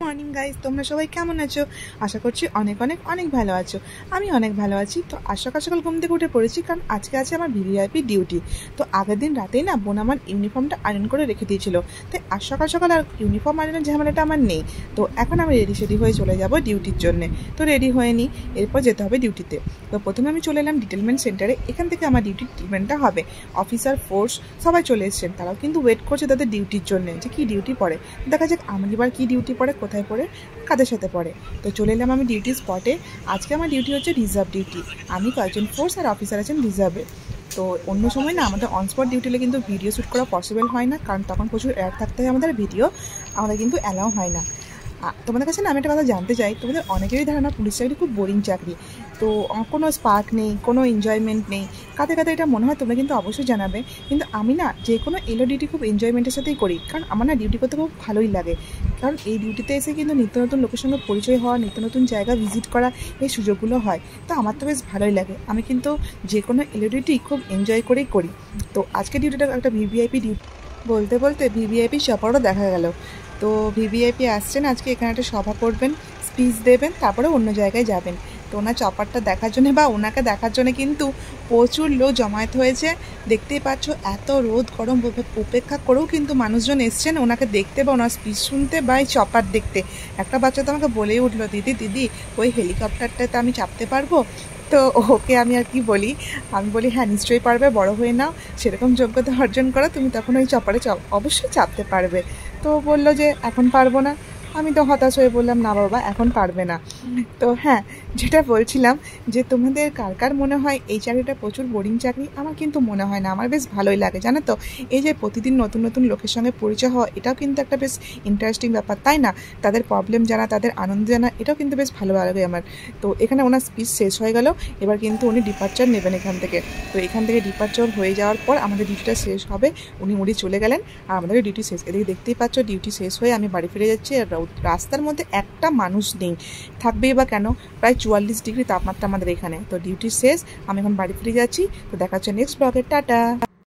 Morning guys, তোমরা সবাই কেমন আছো? আশা করছি অনেক অনেক অনেক ভালো আছো। আমি অনেক ভালো আছি। তো আজ সকাল সকাল ঘুম থেকে উঠে পড়েছি, কারণ আজকে আছে আমার ভিভিআইপি ডিউটি। তো আগের দিন রাতেই না বোন আমার ইউনিফর্মটা আয়রন করে রেখে দিয়েছিল। তাই আজ সকাল সকাল আর ইউনিফর্ম আয়রনের ঝামেলাটা আমার নেই। তো এখন আমি রেডি হয়ে চলে যাব ডিউটির জন্যে। তো রেডি হয়ে নিই, এরপর যেতে হবে ডিউটিতে। তো প্রথমে আমি চলে এলাম ডিটেলমেন্ট সেন্টারে। এখান থেকে আমার ডিউটির ট্রিটমেন্টটা হবে। অফিসার ফোর্স সবাই চলে এসেছেন, তারাও কিন্তু ওয়েট করছে তাদের ডিউটির জন্য, যে কী ডিউটি পড়ে। দেখা যাক আমার এবার কী ডিউটি পড়ে, কোথায় পড়ে, কাদের সাথে পড়ে। তো চলে এলাম আমি ডিউটি স্পটে। আজকে আমার ডিউটি হচ্ছে রিজার্ভ ডিউটি। আমি কয়েকজন ফোর্স আর অফিসার আছেন রিজার্ভে। তো অন্য সময় না আমাদের অনস্পট ডিউটি হলে কিন্তু ভিডিও শ্যুট করা পসিবল হয় না, কারণ তখন প্রচুর অ্যাড থাকতে হয় আমাদের, ভিডিও আমাদের কিন্তু অ্যালাউ হয় না। তোমাদের কাছে না আমি একটা কথা জানতে চাই, তোমাদের অনেকেরই ধারণা পুলিশ চাকরি খুব বোরিং চাকরি। তো কোনো স্পার্ক নেই, কোনো এনজয়মেন্ট নেই। কাদের কাদের এটা মনে হয় তোমরা কিন্তু অবশ্যই জানাবে। কিন্তু আমি না যে কোনো এলো ডিউটি খুব এনজয়মেন্টের সাথেই করি, কারণ আমার না ডিউটি করতে খুব ভালোই লাগে। কারণ এই ডিউটিতে এসে কিন্তু নিত্য নতুন লোকের সঙ্গে পরিচয় হওয়া, নিত্য নতুন জায়গা ভিজিট করা, এই সুযোগগুলো হয়। তো আমার তো বেশ ভালোই লাগে। আমি কিন্তু যে কোনো এলো ডিউটি খুব এনজয় করেই করি। তো আজকে ডিউটিটা একটা ভিভিআইপি ডিউটি। বলতে বলতে ভিভিআইপি সফরও দেখা গেল। তো ভিভিআইপি আসছেন আজকে, এখানে একটা সভা করবেন, স্পিচ দেবেন, তারপরে অন্য জায়গায় যাবেন। তো ওনার চপারটা দেখার জন্য বা ওনাকে দেখার জন্য কিন্তু প্রচুর লোক জমায়েত হয়েছে। দেখতেই পাচ্ছ, এত রোদ গরম উপেক্ষা করেও কিন্তু মানুষজন এসছেন ওনাকে দেখতে বা ওনার স্পিচ শুনতে বা এই চপার দেখতে। একটা বাচ্চা তো আমাকে বলেই উঠলো, দিদি দিদি ওই হেলিকপ্টারটাতে আমি চাপতে পারবো? তো ওকে আমি আর কি বলি, আমি বলি হ্যাঁ নিশ্চয়ই পারবে, বড় হয়ে নাও, সেরকম যোগ্যতা অর্জন করো, তুমি তখন ওই চপারে অবশ্যই চাপতে পারবে। তো বললো যে এখন পারবো না। আমি তো হতাশ হয়ে বললাম না বাবা, এখন পারবে না। তো হ্যাঁ, যেটা বলছিলাম, যে তোমাদের কার কার মনে হয় এই চাকরিটা প্রচুর বোরিং চাকরি? আমার কিন্তু মনে হয় না, আমার বেশ ভালোই লাগে, জানো তো। এই যে প্রতিদিন নতুন নতুন লোকের সঙ্গে পরিচয় হওয়া, এটাও কিন্তু একটা বেশ ইন্টারেস্টিং ব্যাপার, তাই না? তাদের প্রবলেম জানা, তাদের আনন্দ জানা, এটাও কিন্তু বেশ ভালো লাগে আমার। তো এখানে ওনার স্পিচ শেষ হয়ে গেল, এবার কিন্তু উনি ডিপার্চার নেবেন এখান থেকে। তো এখান থেকে ডিপার্চার হয়ে যাওয়ার পর আমাদের ডিউটিটা শেষ হবে। উনি চলে গেলেন আর আমাদের ডিউটি শেষ। এদিকে দেখতেই পাচ্ছ ডিউটি শেষ হয়ে আমি বাড়ি ফিরে যাচ্ছি, আর রাস্তার মধ্যে একটা মানুষ নেই। থাকবেই বা কেন, প্রায় 44 ডিগ্রি তাপমাত্রা আমাদের এখানে। তো ডিউটি শেষ, আমি এখন বাড়ি ফিরে যাচ্ছি। তো দেখা হচ্ছে নেক্সট ব্লগে, টাটা।